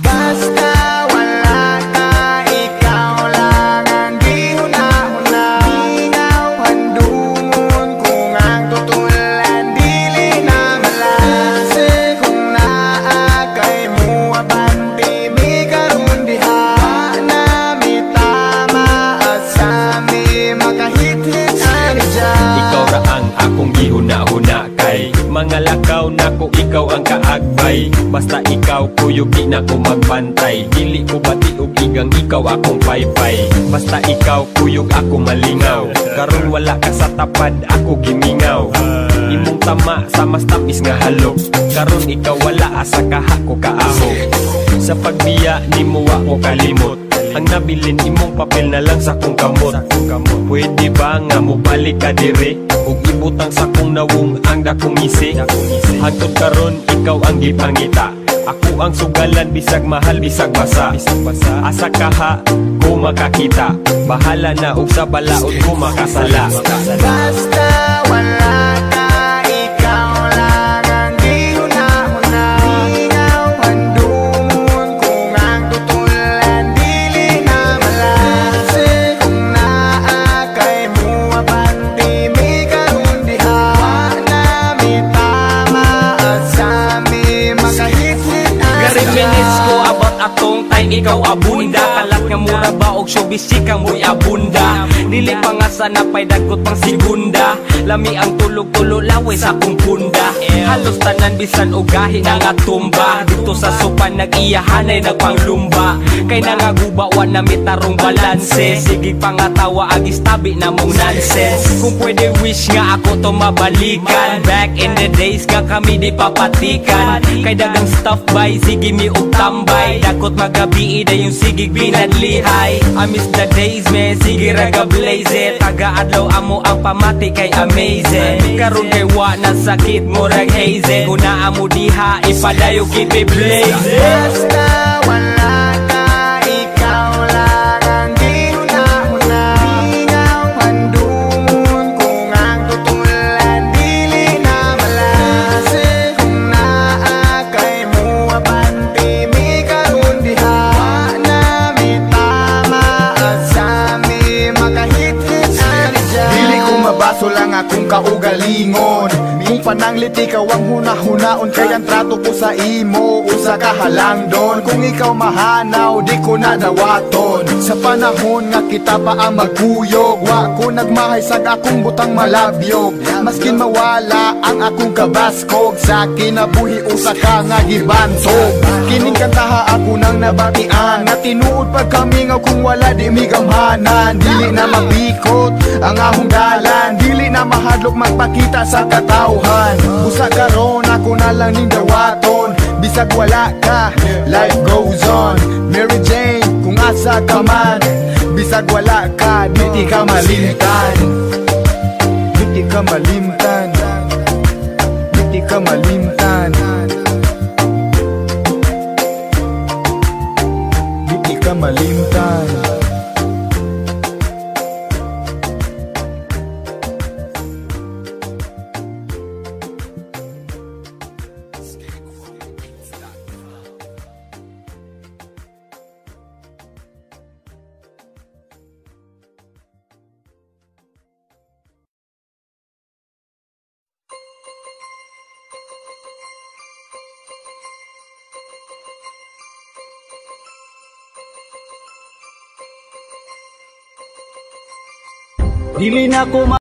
Basta wala ka, ikaw lang ang gihuna-huna. Ingaw handumon kung ang tutulan dili na malase. Kung naa kay mo abanti mi karon diha na mi tama asa mi makahit-hit ani dyan. Ikaw ra ang akong gihuna-huna kay mga lakaw nako ikaw ang kaagbay. Basta ikaw kuyog di na ko magbantay. Dili ko bati og igang ikaw akong paypay. Basta ikaw kuyog ako malingaw. Karon wala ka sa tapad ako gimingaw. Imong tama sa mas tapis nga halok. Karon ikaw wala asa kaha ko kaaho. Sa pagbiya nimo wa ko kalimot. Ang nabilin imong papel na lang sa kong kamot. Pwede ba nga mo balik ka dire ug ibutang sa kong nawong ang dakong isi. Hangtod karon ikaw ang gipangita. Ako ang sugalan bisag mahal bisag basa. Asa kaha ko makakita. Bahala na og sa balaod ko makasala. Basta wala ka, ikaw lang ang gihuna-huna. Ingaw handumon kung ang tutulan dili na malase. Kung naa kay mo abanti mi karon diha na mi tama asa mi makahit-hit ani Minutes ko about atong time ikaw abunda. Kalat nga mura ba og showbiz chika mo'y abunda. Dili pa nga sana pay dagot pang segunda. Lami ang tulog-tulo laway sa akong punda. Halos tanan bisan og gahi na nga tumba. Dito sa sopan nag-iyahanay nagpanglumba. Kay nangagubawan na mitarong balanse. Sige pangatawa agis tabi na mong nonsense. Kung pwede wish nga ako to mabalikan. Back in the days nga kami di papatikan. Kay dagang stuff by sige mi og tambay. Dakot magabi ida yung sigig binadlihay. I miss the days man, sige raga blaze it. Taga-adlaw amo ang pamati kay amazing. Karon kay wa na sakit mo rag haze. Kung naa mo diha ipadayo kipi blaze. Basta wala ka, ikaw lang ang gihuna-huna. Ingaw handumon kung ang tutulan dili na malase. Kung naa kay mo abanti mi karon diha na mi tama asa mi makahit-hit ani dyan. Dili ko mabaso lang akong kaugalingon. Kung panangliti ka ang huna-hunaon kay ang trato ko sa imo usa ka halangdon. Kung ikaw mahanaw di ko na dawaton. Sa panahon nga kita pa ang magkuyog, wa ko nagmahay sag akong butang malabyog. Maskin mawala ang akong kabaskog, sa kinabuhi usa ka nga gibansog. Kining kantaha ako nang nabatian, nga tinuod pag kami nga kung wala di migamhanan. Dili na mabikot ang ahong dalan, dili na mahadlok magpakita sa katawhan. Busa karon ako na lang ning dawaton. Bisag wala ka, life goes on. Mary Jane, kung asa ka man. Bisag wala ka, di ka malimtan. Di ka malimtan. Di ka malimtan. Di ka malimtan. Dili na ko